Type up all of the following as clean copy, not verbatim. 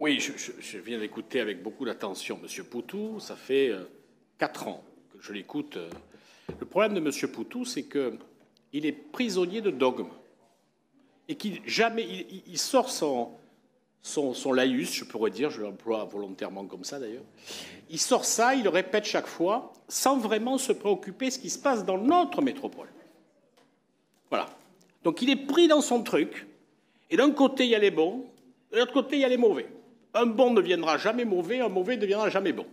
Oui, je viens d'écouter avec beaucoup d'attention M. Poutou. Ça fait 4 ans que je l'écoute. Le problème de M. Poutou, c'est qu'il est prisonnier de dogmes. Et qu'il jamais. Il sort son laïus, je pourrais dire, je l'emploie volontairement comme ça d'ailleurs. Il sort ça, il le répète chaque fois, sans vraiment se préoccuper de ce qui se passe dans notre métropole. Voilà. Donc il est pris dans son truc, et d'un côté il y a les bons, et de l'autre côté il y a les mauvais. Un bon ne deviendra jamais mauvais, un mauvais ne deviendra jamais bon.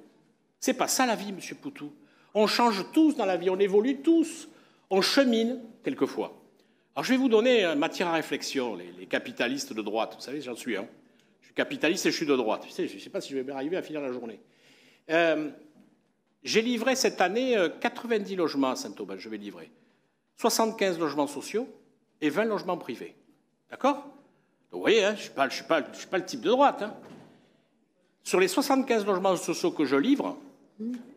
C'est pas ça la vie, M. Poutou. On change tous dans la vie, on évolue tous, on chemine quelquefois. Alors je vais vous donner matière à réflexion, les capitalistes de droite, vous savez, j'en suis un. Je suis capitaliste et je suis de droite. Je ne sais pas si je vais arriver à finir la journée. J'ai livré cette année 90 logements à Saint-Aubin, je vais livrer. 75 logements sociaux et 20 logements privés. D'accord? Donc vous voyez, hein, je ne suis pas le type de droite. Hein. Sur les 75 logements sociaux que je livre,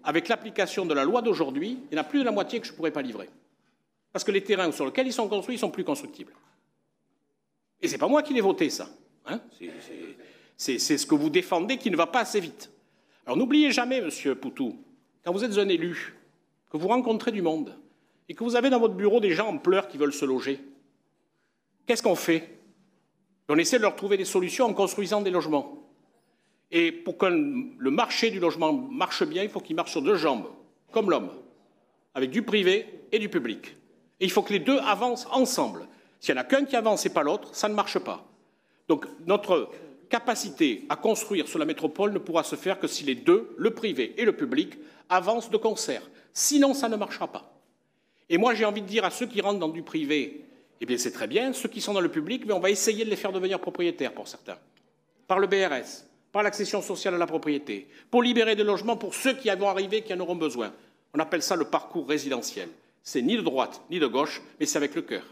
avec l'application de la loi d'aujourd'hui, il y en a plus de la moitié que je ne pourrais pas livrer. Parce que les terrains sur lesquels ils sont construits, ils sont plus constructibles. Et ce n'est pas moi qui l'ai voté, ça. Hein, c'est ce que vous défendez qui ne va pas assez vite. Alors n'oubliez jamais, M. Poutou, quand vous êtes un élu, que vous rencontrez du monde, et que vous avez dans votre bureau des gens en pleurs qui veulent se loger, qu'est-ce qu'on fait? On essaie de leur trouver des solutions en construisant des logements. Et pour que le marché du logement marche bien, il faut qu'il marche sur deux jambes, comme l'homme, avec du privé et du public. Et il faut que les deux avancent ensemble. S'il n'y en a qu'un qui avance et pas l'autre, ça ne marche pas. Donc notre capacité à construire sur la métropole ne pourra se faire que si les deux, le privé et le public, avancent de concert. Sinon, ça ne marchera pas. Et moi, j'ai envie de dire à ceux qui rentrent dans du privé, eh bien c'est très bien, ceux qui sont dans le public, mais on va essayer de les faire devenir propriétaires pour certains, par le BRS, par l'accession sociale à la propriété, pour libérer des logements pour ceux qui vont arriver, qui en auront besoin. On appelle ça le parcours résidentiel. C'est ni de droite ni de gauche, mais c'est avec le cœur.